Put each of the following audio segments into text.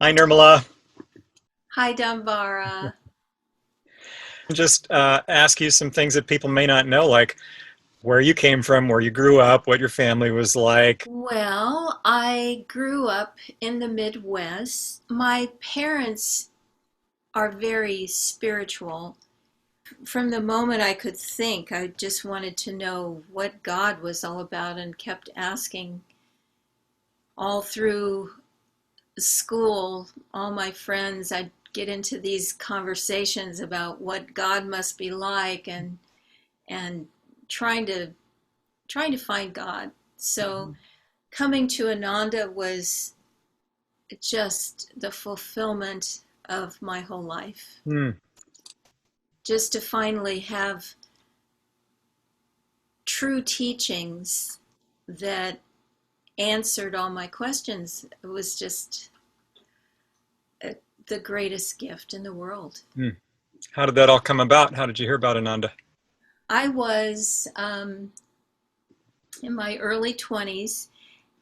Hi, Nirmala. Hi, Dambara. Just ask you some things that people may not know, like where you came from, where you grew up, what your family was like. Well, I grew up in the Midwest. My parents are very spiritual. From the moment I could think, I just wanted to know what God was all about and kept asking all through school. All my friends, I'd get into these conversations about what God must be like and trying to trying to find God. So coming to Ananda was just the fulfillment of my whole life. Hmm. Just to finally have true teachings that answered all my questions, it was just uh the greatest gift in the world. Hmm. How did that all come about? How did you hear about Ananda? I was in my early 20s,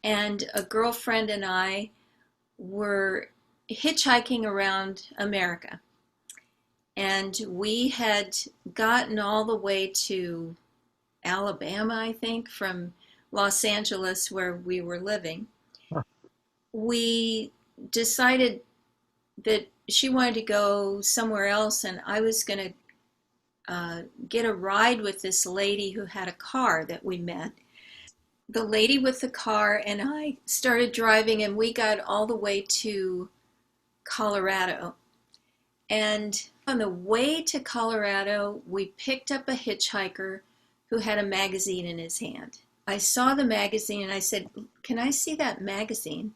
and a girlfriend and I were hitchhiking around America. And we had gotten all the way to Alabama, I think, from Los Angeles, where we were living. Huh. We decided that she wanted to go somewhere else, and I was going to get a ride with this lady who had a car that we met. The lady with the car and I started driving, and we got all the way to Colorado. And on the way to Colorado, we picked up a hitchhiker who had a magazine in his hand. I saw the magazine and I said, "Can I see that magazine?"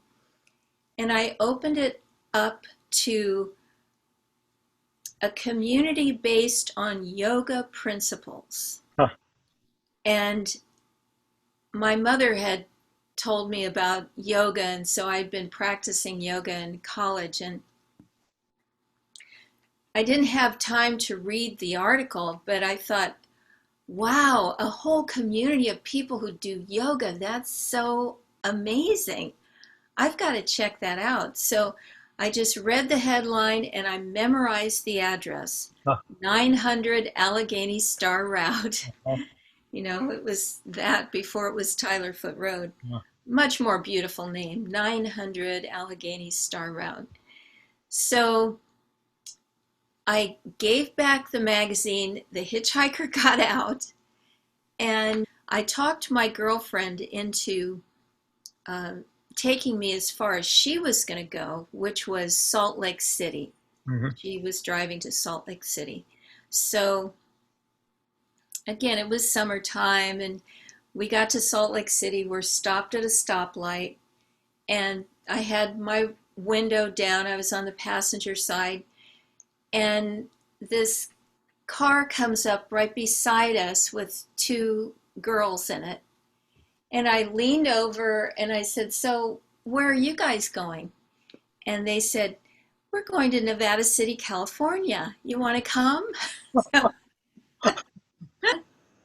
And I opened it up to a community based on yoga principles. Huh. And my mother had told me about yoga, and so I'd been practicing yoga in college. And I didn't have time to read the article, but I thought, wow, a whole community of people who do yoga. That's so amazing. I've got to check that out. So I just read the headline and I memorized the address, Huh. 900 Allegheny Star Route. Huh. It was that before it was Tyler Foot Road. Huh. Much more beautiful name, 900 Allegheny Star Route. So I gave back the magazine. The hitchhiker got out, and I talked my girlfriend into uh, taking me as far as she was going to go, which was Salt Lake City. Mhm. She was driving to Salt Lake City. So, again, it was summertime, and we got to Salt Lake City. We're stopped at a stoplight, and I had my window down. I was on the passenger side, and this car comes up right beside us with two girls in it. And I leaned over and I said, "So, where are you guys going?" And they said, "We're going to Nevada City, California. You want to come?" So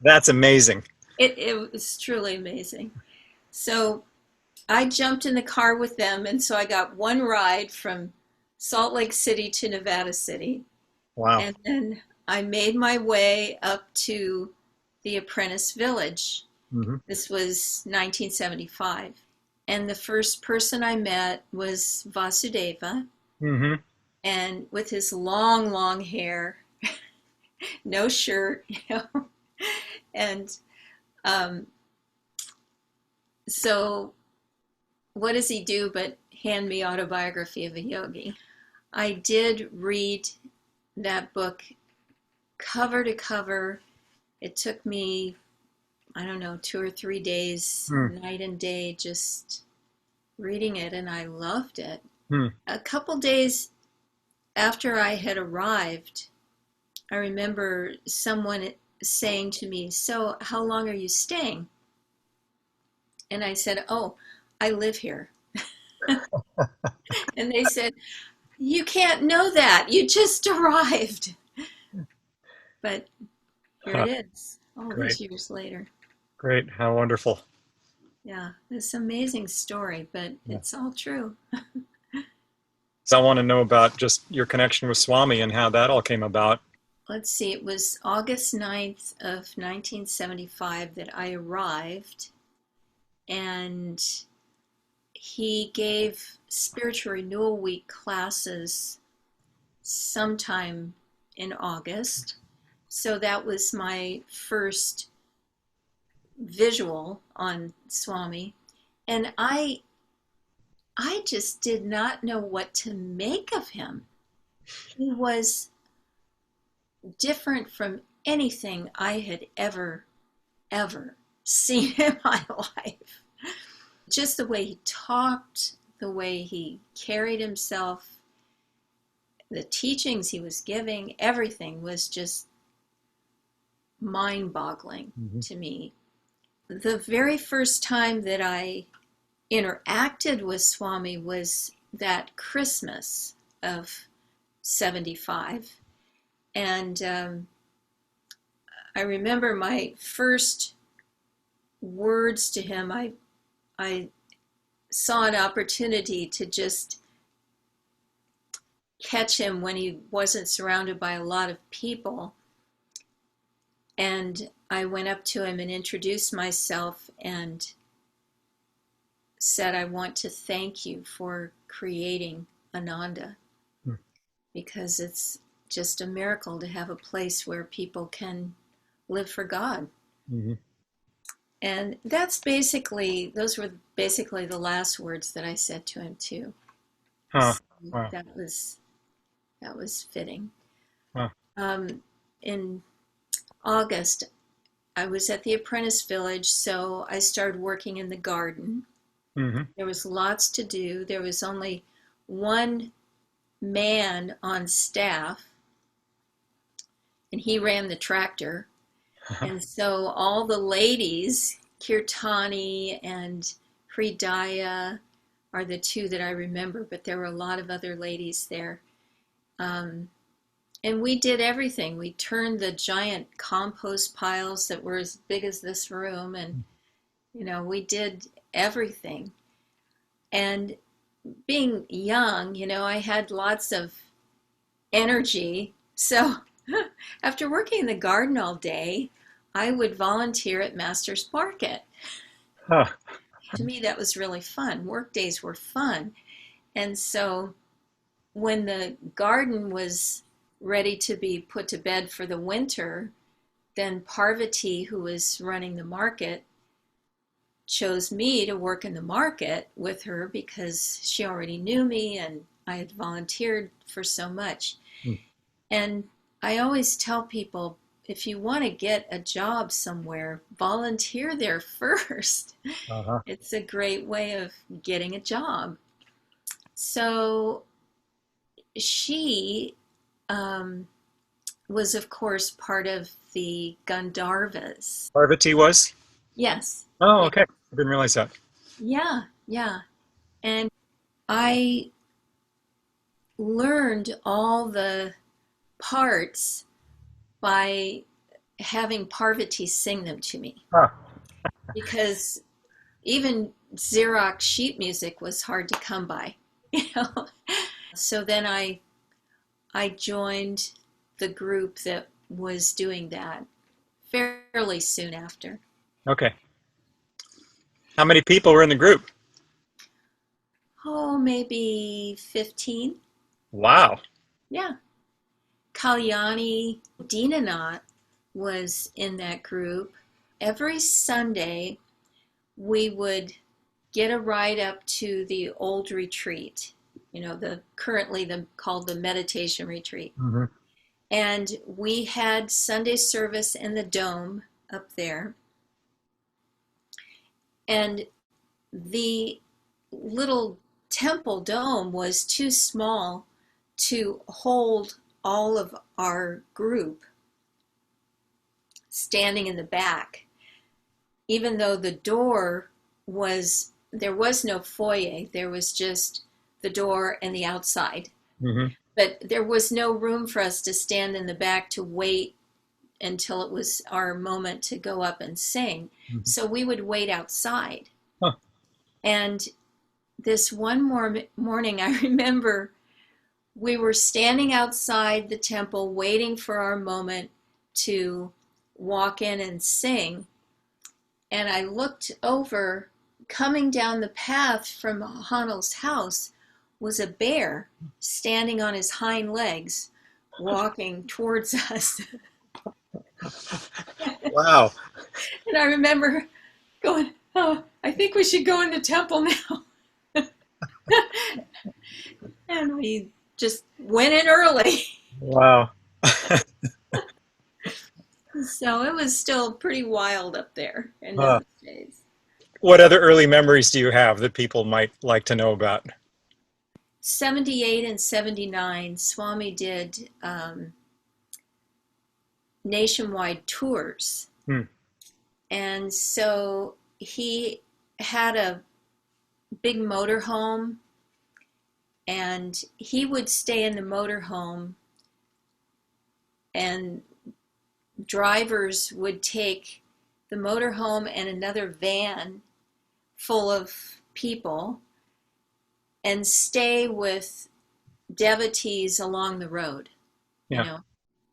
That's amazing. it was truly amazing. So I jumped in the car with them. And so I got one ride from Salt Lake City to Nevada City. Wow. And then I made my way up to the Apprentice Village. Hmm. This was 1975. And the first person I met was Vasudeva, Hmm. and with his long, long hair, no shirt, And um, so, what does he do but hand me Autobiography of a Yogi? I did read that book cover to cover. It took me, I don't know, 2 or 3 days, Hmm. night and day, just reading it, and I loved it. Hmm. A couple days after I had arrived, I remember someone saying to me, "So, how long are you staying?" And I said, "Oh, I live here." And they said, "You can't know that. You just arrived." But here it Huh. is, all Great. these years later. Great. How wonderful. Yeah, it's an amazing story, but Yeah. it's all true. I want to know about just your connection with Swami and how that all came about. Let's see, it was August 9th of 1975 that I arrived, and he gave Spiritual Renewal Week classes sometime in August. So that was my first visual on Swami. And I just did not know what to make of him. He was different from anything I had ever seen in my life. Just the way he talked, the way he carried himself, the teachings he was giving, everything was just mind-boggling to me. The very first time that I interacted with Swami was that Christmas of 75. And I remember my first words to him, I saw an opportunity to just catch him when he wasn't surrounded by a lot of people. And I went up to him and introduced myself and said, I want to thank you for creating Ananda, because it's just a miracle to have a place where people can live for God. Mm-hmm. And those were basically the last words that I said to him too. Huh. So Wow. that was fitting. Huh. In August, I was at the Apprentice Village, so I started working in the garden. Mm-hmm. There was lots to do. There was only one man on staff, and he ran the tractor. And so all the ladies, Kirtani and Hridaya are the two that I remember, but there were a lot of other ladies there. And we did everything. We turned the giant compost piles that were as big as this room, and we did everything. And being young, I had lots of energy. So after working in the garden all day, I would volunteer at Master's Market. Huh. To me, that was really fun. Work days were fun. And so when the garden was ready to be put to bed for the winter, then Parvati, who was running the market, chose me to work in the market with her because she already knew me and I had volunteered for so much. And I always tell people, if you want to get a job somewhere, volunteer there first. Uh-huh. It's a great way of getting a job. So she was, of course, part of the Gandharvas. Parvati was? Yes. Oh, Yeah. okay. I didn't realize that. Yeah. And I learned all the parts by having Parvati sing them to me. Huh. Because even Xerox sheet music was hard to come by. So then I joined the group that was doing that fairly soon after. Okay. How many people were in the group? Oh, maybe 15. Wow. Yeah. Kalyani Dinanath was in that group. Every Sunday, we would get a ride up to the old retreat, currently called the meditation retreat. Mm-hmm. And we had Sunday service in the dome up there. And the little temple dome was too small to hold all of our group standing in the back, even though there was no foyer, there was just the door and the outside. Mm-hmm. But there was no room for us to stand in the back to wait until it was our moment to go up and sing. Mm-hmm. So we would wait outside. Huh. And this one more morning, I remember we were standing outside the temple waiting for our moment to walk in and sing. And I looked over, coming down the path from Hanel's house was a bear standing on his hind legs, walking towards us. Wow. And I remember going, oh, I think we should go in the temple now. And we just went in early. Wow. So it was still pretty wild up there in Huh. those days. What other early memories do you have that people might like to know about? 78 and 79, Swami did nationwide tours. Hmm. And so he had a big motorhome, and he would stay in the motorhome, and drivers would take the motorhome and another van full of people and stay with devotees along the road, you Yeah. know.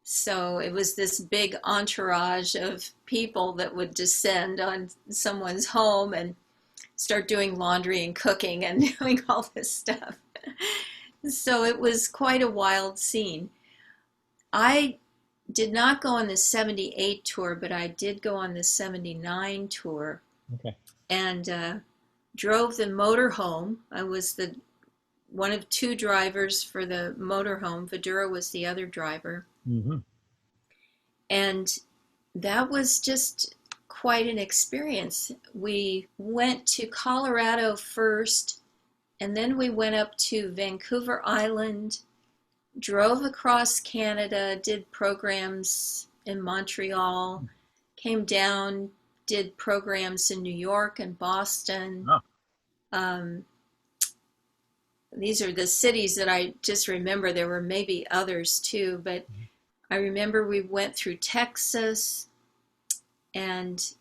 So it was this big entourage of people that would descend on someone's home and start doing laundry and cooking and doing all this stuff. So it was quite a wild scene. I did not go on the 78 tour, but I did go on the 79 tour Okay. and drove the motorhome. I was the one of two drivers for the motorhome. Vidura was the other driver. Mm-hmm. And that was just quite an experience. We went to Colorado first, and then we went up to Vancouver Island, drove across Canada, did programs in Montreal, came down, did programs in New York and Boston. Oh. These are the cities that I just remember. There were maybe others too, but I remember we went through Texas and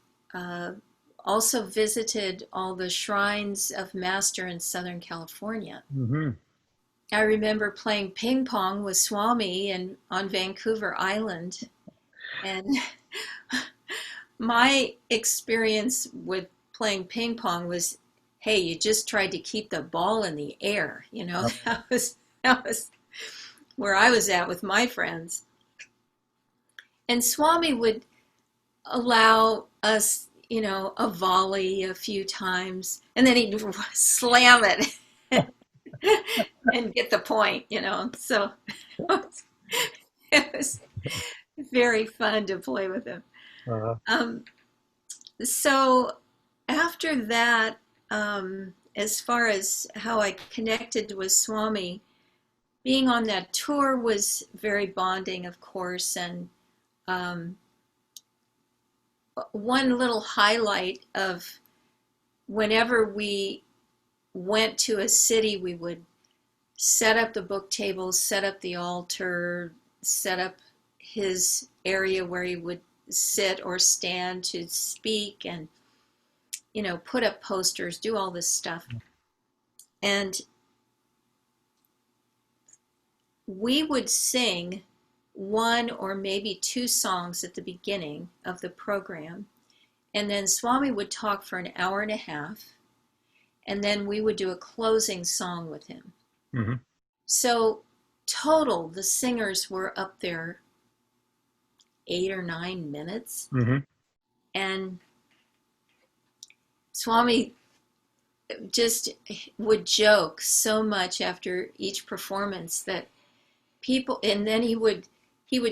also visited all the shrines of Master in Southern California. Mm-hmm. I remember playing ping pong with Swami on Vancouver Island. And my experience with playing ping pong was, hey, you just tried to keep the ball in the air. You know, that was where I was at with my friends. And Swami would allow us, you know, a volley a few times, and then he'd slam it and get the point, you know. So it was very fun to play with him. Uh-huh. So after that, as far as how I connected with Swami, being on that tour was very bonding, of course, and one little highlight of whenever we went to a city, we would set up the book tables, set up the altar, set up his area where he would sit or stand to speak, and, you know, put up posters, do all this stuff. And we would sing one or maybe two songs at the beginning of the program, and then Swami would talk for an hour and a half, and then we would do a closing song with him. Mm-hmm. So total, the singers were up there 8 or 9 minutes. Mm-hmm. And Swami just would joke so much after each performance that people, and then he would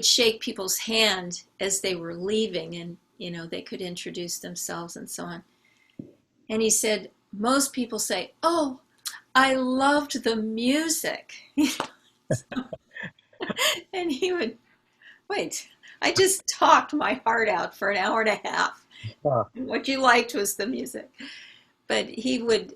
shake people's hand as they were leaving, and, you know, they could introduce themselves and so on. And he said, most people say, oh, I loved the music. And he would, wait, I just talked my heart out for an hour and a half. And what you liked was the music. But he would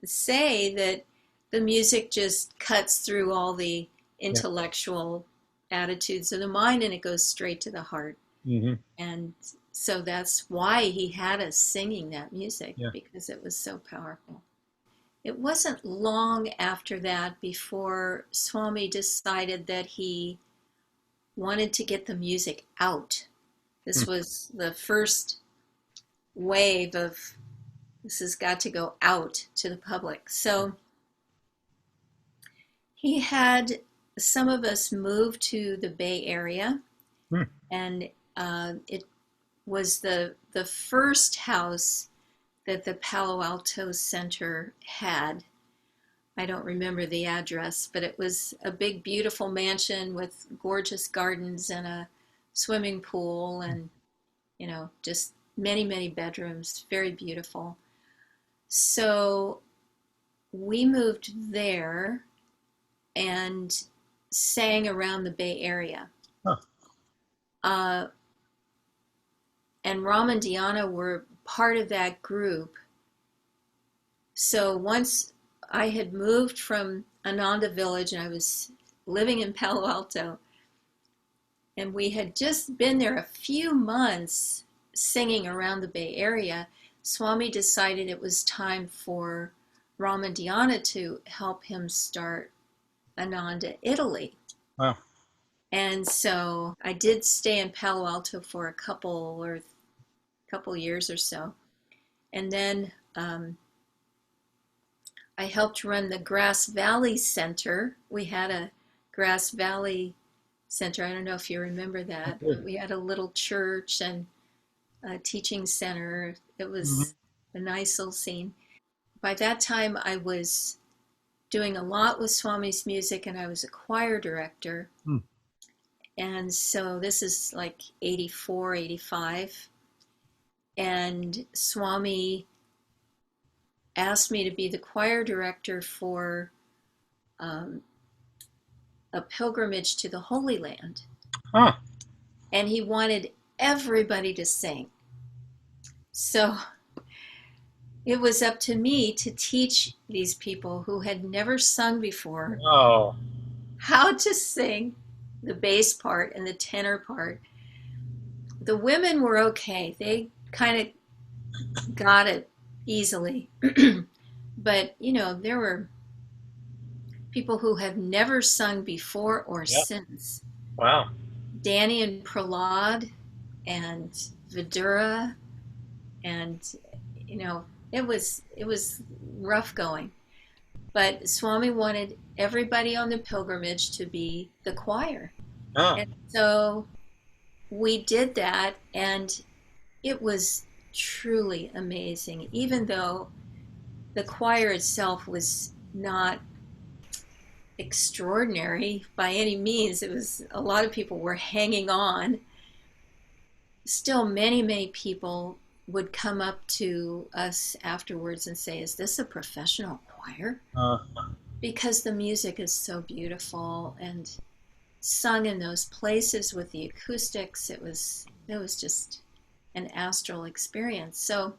say that the music just cuts through all the intellectual attitudes of the mind, and it goes straight to the heart. Mm-hmm. And so that's why he had us singing that music, Yeah. because it was so powerful. it wasn't long after that before Swami decided that he wanted to get the music out. Hmm. This was the first wave of this has got to go out to the public. So he had some of us move to the Bay Area, Hmm. and it was the first house that the Palo Alto Center had. I don't remember the address, but it was a big, beautiful mansion with gorgeous gardens and a swimming pool, and just many, many bedrooms, very beautiful. So we moved there and sang around the Bay Area. Huh. Uh, and Ram and Diana were part of that group. So once I had moved from Ananda Village and I was living in Palo Alto, and we had just been there a few months singing around the Bay Area, Swami decided it was time for Ram and Diana to help him start Ananda, Italy. Wow. And so I did stay in Palo Alto for a couple years or so. And then I helped run the Grass Valley Center. We had a Grass Valley Center. I don't know if you remember that, but we had a little church and a teaching center. It Mm-hmm. was a nice little scene. By that time, I was doing a lot with Swami's music, and I was a choir director. Hmm. And so this is like 84, 85. And Swami asked me to be the choir director for um, a pilgrimage to the Holy Land. Huh. And he wanted everybody to sing. So it was up to me to teach these people who had never sung before Oh. how to sing the bass part and the tenor part. The women were okay. They kind of got it easily. But, there were people who have never sung before or Yep. since. Wow. Danny and Prahlad and Vidura, and it was rough going. But Swami wanted everybody on the pilgrimage to be the choir. Oh. And so we did that, and it was truly amazing, even though the choir itself was not extraordinary by any means. It was a lot of people were hanging on. Still, many, many people would come up to us afterwards and say, "Is this a professional choir?" Uh, Because the music is so beautiful and sung in those places with the acoustics. It was just an astral experience. So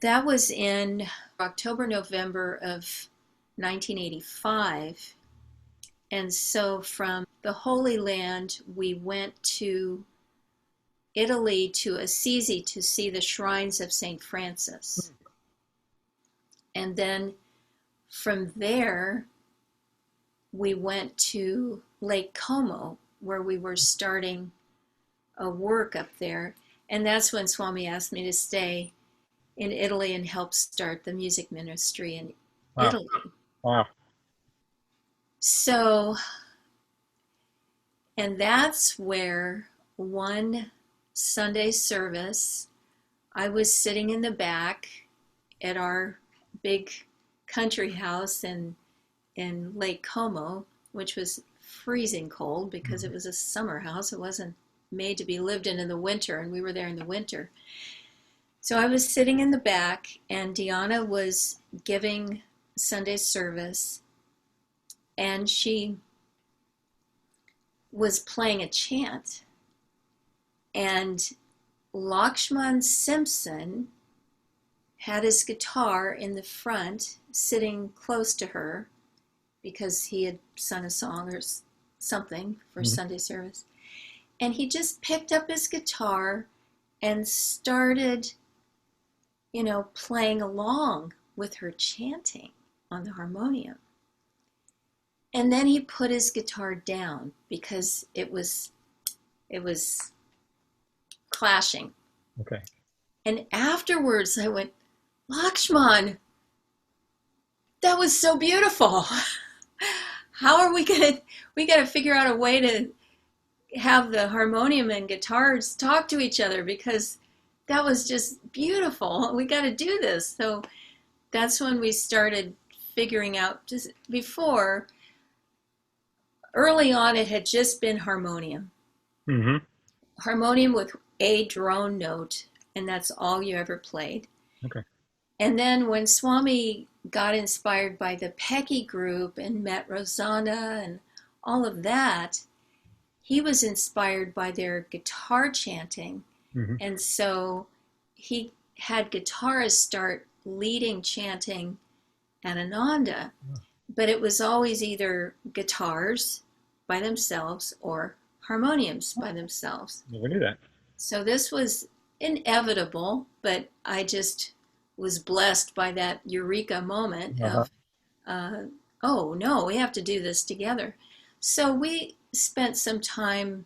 that was in October, November of 1985. And so from the Holy Land, we went to Italy, to Assisi, to see the shrines of St. Francis. And then from there, we went to Lake Como, where we were starting a work up there. And that's when Swami asked me to stay in Italy and help start the music ministry in wow. Italy. Wow. So, and that's where one Sunday service, I was sitting in the back at our big country house in Lake Como, which was freezing cold because it was a summer house. It wasn't made to be lived in the winter, and we were there in the winter. So I was sitting in the back, and Diana was giving Sunday service, and she was playing a chant. And Lakshman Simpson had his guitar in the front, sitting close to her, because he had sung a song or something for Mhm. Sunday service. And he just picked up his guitar and started, playing along with her chanting on the harmonium. And then he put his guitar down because it was clashing. Okay. And afterwards I went, Lakshman, that was so beautiful. How are we got to figure out a way to have the harmonium and guitars talk to each other, because that was just beautiful. We got to do this. So that's when we started figuring out. Just before, early on, it had just been harmonium. Mm-hmm. Harmonium with a drone note, and that's all you ever played. Okay. And then when Swami got inspired by the Peggy group and met Rosanna and all of that, he was inspired by their guitar chanting. Mm-hmm. And so he had guitarists start leading chanting at Ananda. But it was always either guitars by themselves or harmoniums by themselves. Never knew that. So this was inevitable, but I just was blessed by that eureka moment of, oh no, we have to do this together. So we spent some time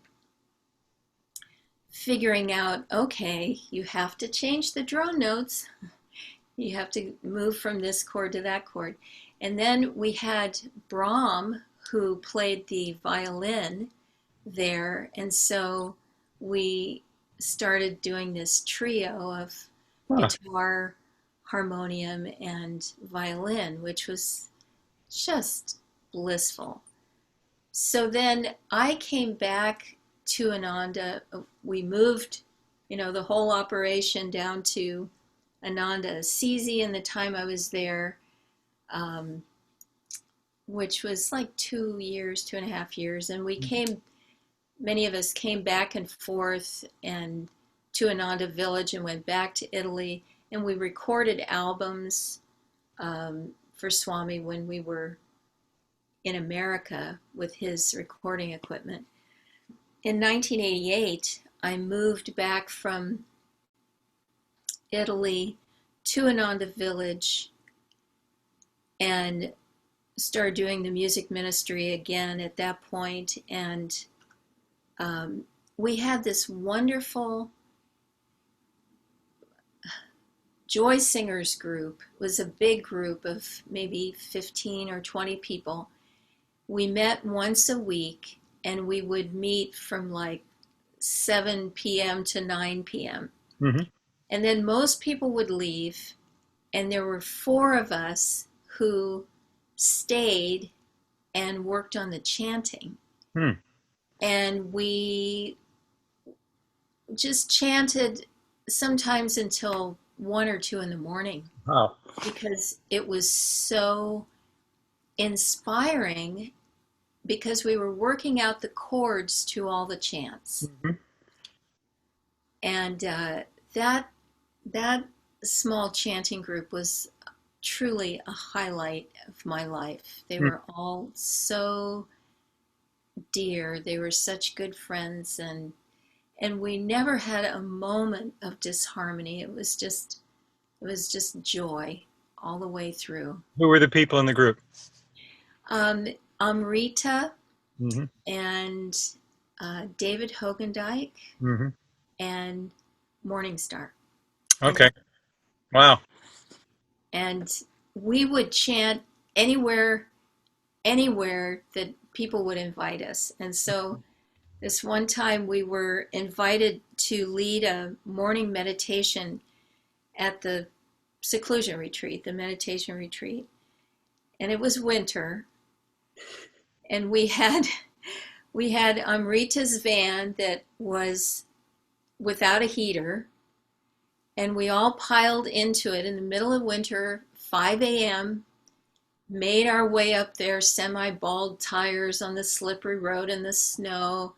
figuring out, okay, you have to change the drone notes. You have to move from this chord to that chord. And then we had Brahm, who played the violin there. And so we started doing this trio of guitar, harmonium, and violin, which was just blissful. So then I came back to Ananda. We moved, the whole operation down to Ananda Assisi in the time I was there, which was like 2.5 years. And we many of us came back and forth and to Ananda Village and went back to Italy. And we recorded albums for Swami when we were in America with his recording equipment. In 1988, I moved back from Italy to Ananda Village and started doing the music ministry again at that point. And we had this wonderful Joy Singers group. It was a big group of maybe 15 or 20 people. We met once a week, and we would meet from like 7 p.m. to 9 p.m. Mm-hmm. And then most people would leave, and there were 4 of us who stayed and worked on the chanting. And we just chanted sometimes until 1 or 2 in the morning. Wow. Because it was so inspiring, because we were working out the chords to all the chants. Mm-hmm. And that small chanting group was truly a highlight of my life. They were all so dear. They were such good friends, and we never had a moment of disharmony. It was just joy all the way through. Who were the people in the group? Amrita Mm-hmm. and David Hogendijk Mm-hmm. and Morningstar. Okay. Wow. And we would chant anywhere that people would invite us. And so this one time we were invited to lead a morning meditation at the seclusion retreat, the meditation retreat. And it was winter. And we had Amrita's van that was without a heater. And we all piled into it in the middle of winter, 5 a.m., made our way up there, semi-bald tires on the slippery road in the snow.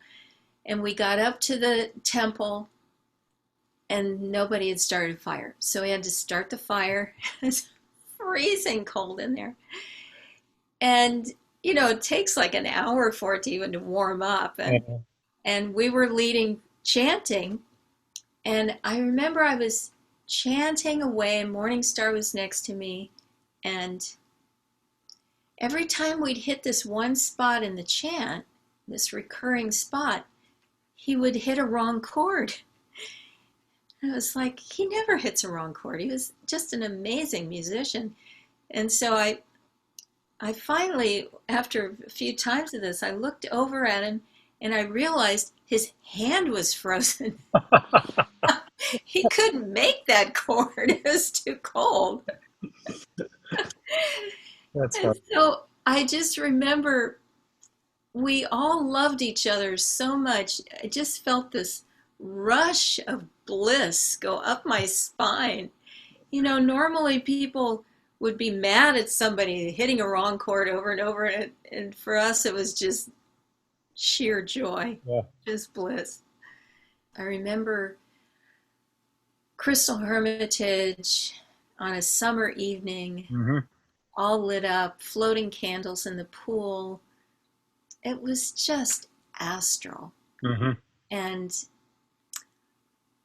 And we got up to the temple, and nobody had started a fire. So we had to start the fire. It's freezing cold in there. And, it takes like an hour for it to even to warm up. And we were leading chanting. And I remember I was chanting away, and Morningstar was next to me. And every time we'd hit this one spot in the chant, this recurring spot, he would hit a wrong chord. And it was like, he never hits a wrong chord. He was just an amazing musician. And so I finally, after a few times of this, I looked over at him and I realized his hand was frozen. He couldn't make that chord. It was too cold. That's And fun. so I just remember we all loved each other so much. I just felt this rush of bliss go up my spine. You know, normally people would be mad at somebody hitting a wrong chord over and over, and for us it was just sheer joy, Yeah. just bliss. I remember Crystal Hermitage on a summer evening, Hmm. all lit up, floating candles in the pool. It was just astral. Hmm. And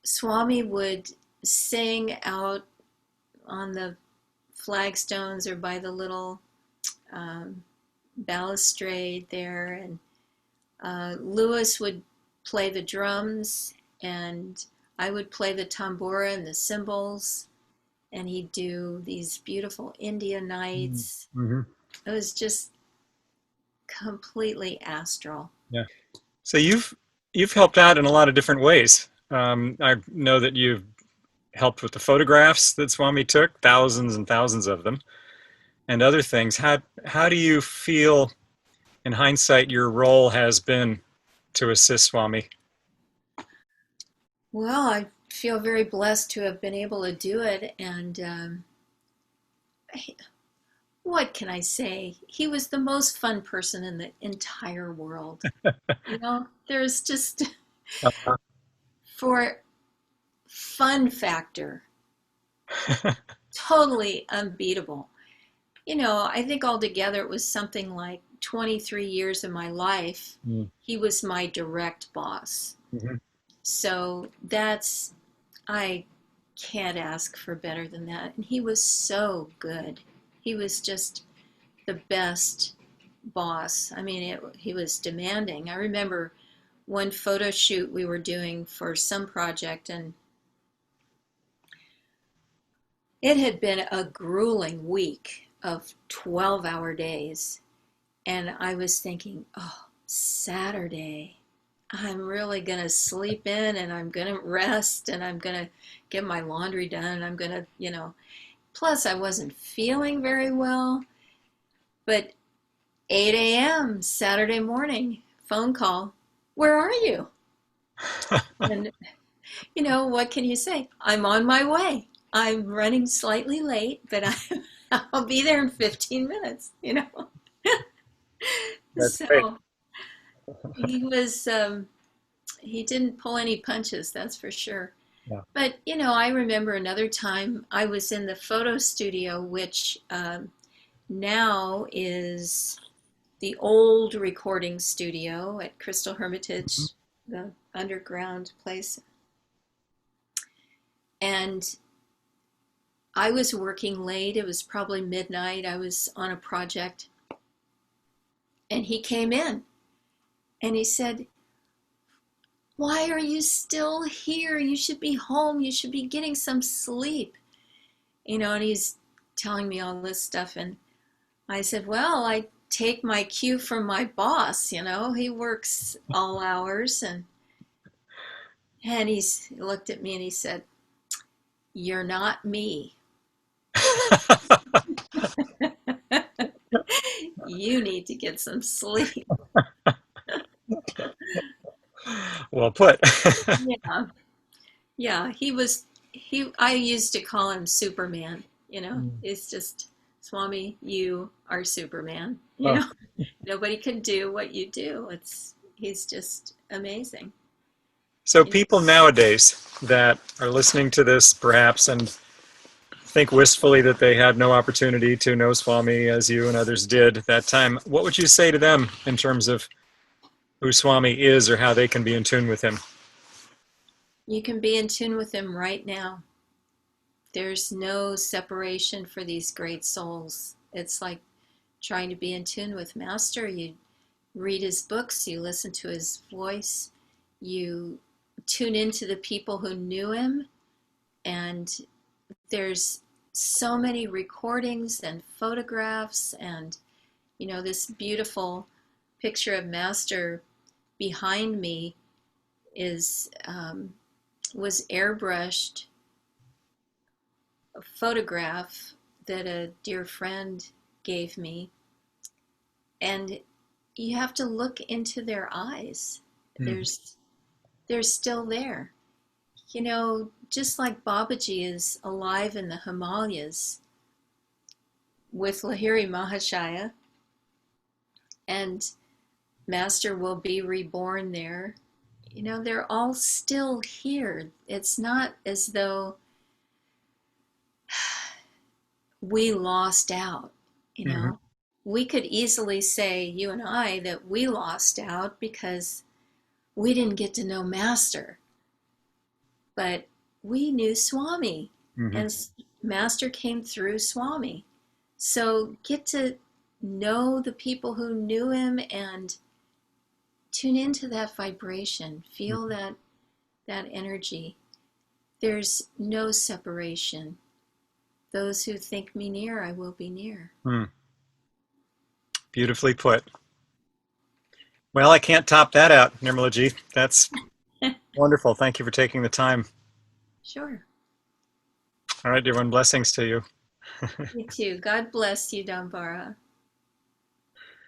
Swami would sing out on the flagstones or by the little um, balustrade there, and Lewis would play the drums, and I would play the tambura and the cymbals, and he'd do these beautiful India nights. Hmm. It was just completely astral. Yeah. So you've helped out in a lot of different ways. I know that you've helped with the photographs that Swami took, thousands and thousands of them, and other things. How do you feel, in hindsight, your role has been to assist Swami? Well, I feel very blessed to have been able to do it, and what can I say? He was the most fun person in the entire world. You know, there's just for fun factor, totally unbeatable. You know, I think altogether it was something like 23 years of my life. He was my direct boss. Mm-hmm. So that's, I can't ask for better than that. And he was so good. He was just the best boss. I mean, he was demanding. I remember one photo shoot we were doing for some project, and it had been a grueling week of 12-hour days. And I was thinking, oh, Saturday, I'm really going to sleep in and I'm going to rest and I'm going to get my laundry done. And I'm going to, plus I wasn't feeling very well. But 8 a.m. Saturday morning, phone call, where are you? And, what can you say? I'm on my way. I'm running slightly late, but I'll be there in 15 minutes. That's great. So he was, he didn't pull any punches, that's for sure. Yeah. But, I remember another time I was in the photo studio, which now is the old recording studio at Crystal Hermitage, the underground place. And I was working late. It was probably midnight. I was on a project. And he came in and he said, why are you still here? You should be home. You should be getting some sleep. And he's telling me all this stuff. And I said, well, I take my cue from my boss. He works all hours. And he looked at me and he said, you're not me. You need to get some sleep. Well put. Yeah. Yeah, I used to call him Superman, It's just, Swami, you are Superman, Oh. Nobody can do what you do. He's just amazing. So people nowadays that are listening to this perhaps and think wistfully that they had no opportunity to know Swami as you and others did at that time, what would you say to them in terms of who Swami is or how they can be in tune with him? You can be in tune with him right now. There's no separation for these great souls. It's like trying to be in tune with Master. You read his books, you listen to his voice, you tune into the people who knew him, and there's so many recordings and photographs, and this beautiful picture of Master behind me is was airbrushed a photograph that a dear friend gave me, and you have to look into their eyes. Mm. They're still there. Just like Babaji is alive in the Himalayas with Lahiri Mahashaya, and Master will be reborn there. They're all still here. It's not as though we lost out, you Hmm. know. We could easily say, you and I, that we lost out because we didn't get to know Master. But we knew Swami, Hmm. and Master came through Swami. So get to know the people who knew him and tune into that vibration. Feel that energy. There's no separation. Those who think me near, I will be near. Mm. Beautifully put. Well, I can't top that out, Nirmalaji. That's wonderful. Thank you for taking the time. Sure. All right, dear one, blessings to you. You too. God bless you, Dambara.